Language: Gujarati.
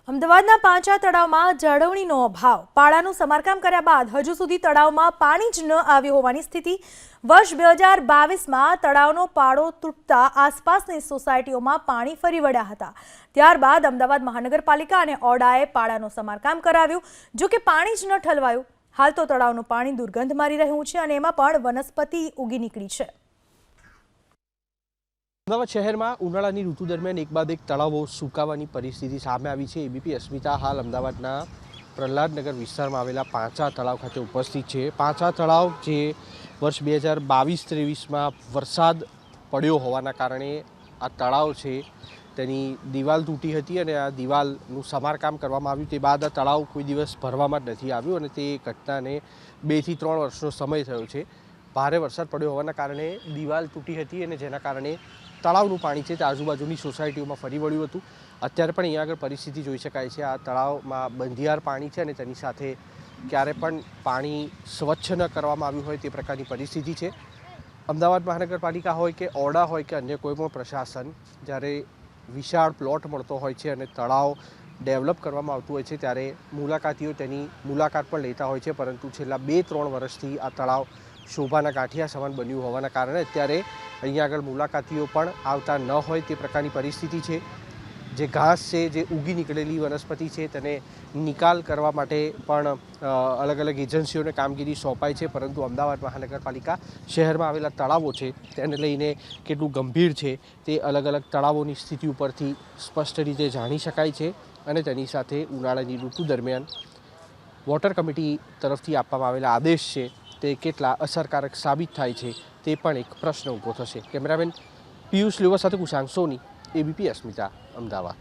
અમદાવાદના પાંચા તળાવમાં જાળવણીનો અભાવ. પાળાનું સમારકામ કર્યા બાદ હજુ સુધી તળાવમાં પાણી જ ન આવ્યું હોવાની સ્થિતિ. વર્ષ 2022માં તળાવનો પાળો તૂટતા આસપાસની સોસાયટીઓમાં પાણી ફરી વળ્યા હતા. ત્યારબાદ અમદાવાદ મહાનગરપાલિકા અને ઓડાએ પાળાનું સમારકામ કરાવ્યું. જો કે પાણી જ ન ઠલવાયું. હાલ તો તળાવનું પાણી દુર્ગંધ મારી રહ્યું છે અને એમાં પણ વનસ્પતિ ઉગી નીકળી છે. અમદાવાદ શહેરમાં ઉનાળાની ઋતુ દરમિયાન એક બાદ એક તળાવો સુકાવાની પરિસ્થિતિ સામે આવી છે. એબીપી અસ્મિતા હાલ અમદાવાદના પ્રહલાદનગર વિસ્તારમાં આવેલા પાંચા તળાવ ખાતે ઉપસ્થિત છે. પાંચા તળાવ જે વર્ષ 2022-23માં વરસાદ પડ્યો હોવાના કારણે આ તળાવ છે તેની દિવાલ તૂટી હતી અને આ દિવાલનું સમારકામ કરવામાં આવ્યું. તે બાદ આ તળાવ કોઈ દિવસ ભરવામાં જ નથી આવ્યું અને તે ઘટનાને 2 થી 3 વર્ષનો સમય થયો છે. ભારે વરસાદ પડ્યો હોવાના કારણે દિવાલ તૂટી હતી અને જેના કારણે તળાવનું પાણી છે તે આજુબાજુની સોસાયટીઓમાં ફરી વળ્યું હતું. અત્યારે પણ અહીંયા આગળ પરિસ્થિતિ જોઈ શકાય છે. આ તળાવમાં બંધિયાર પાણી છે અને તેની સાથે ક્યારે પણ પાણી સ્વચ્છ ન કરવામાં આવ્યું હોય તે પ્રકારની પરિસ્થિતિ છે. અમદાવાદ મહાનગરપાલિકા હોય કે ઓડા હોય કે અન્ય કોઈ પણ પ્રશાસન જ્યારે વિશાળ પ્લોટ મળતો હોય છે અને તળાવ ડેવલપ કરવામાં આવતું હોય છે ત્યારે મુલાકાતીઓ તેની મુલાકાત પણ લેતા હોય છે, પરંતુ છેલ્લા 2-3 વર્ષથી આ તળાવ શોભાના ગાંઠિયા સમાન બન્યું હોવાના કારણે અત્યારે અહીંયા આગળ મુલાકાતીઓ પણ આવતા ન હોય તે પ્રકારની પરિસ્થિતિ છે. જે ઘાસ છે, જે ઉગી નીકળેલી વનસ્પતિ છે તેને નિકાલ કરવા માટે પણ અલગ અલગ એજન્સીઓને કામગીરી સોંપાય છે, પરંતુ અમદાવાદ મહાનગરપાલિકા શહેરમાં આવેલા તળાવો છે તેને લઈને કેટલું ગંભીર છે તે અલગ અલગ તળાવોની સ્થિતિ ઉપરથી સ્પષ્ટ રીતે જાણી શકાય છે. અને તેની સાથે ઉનાળાની ઋતુ દરમિયાન વોટર કમિટી તરફથી આપવામાં આવેલા આદેશ છે તે કેટલા અસરકારક સાબિત થાય છે તે પણ એક પ્રશ્ન ઊભો થશે. કેમેરામેન પિયુષ લેવા સાથે કુશાંક સોની, એબીપી અસ્મિતા, અમદાવાદ.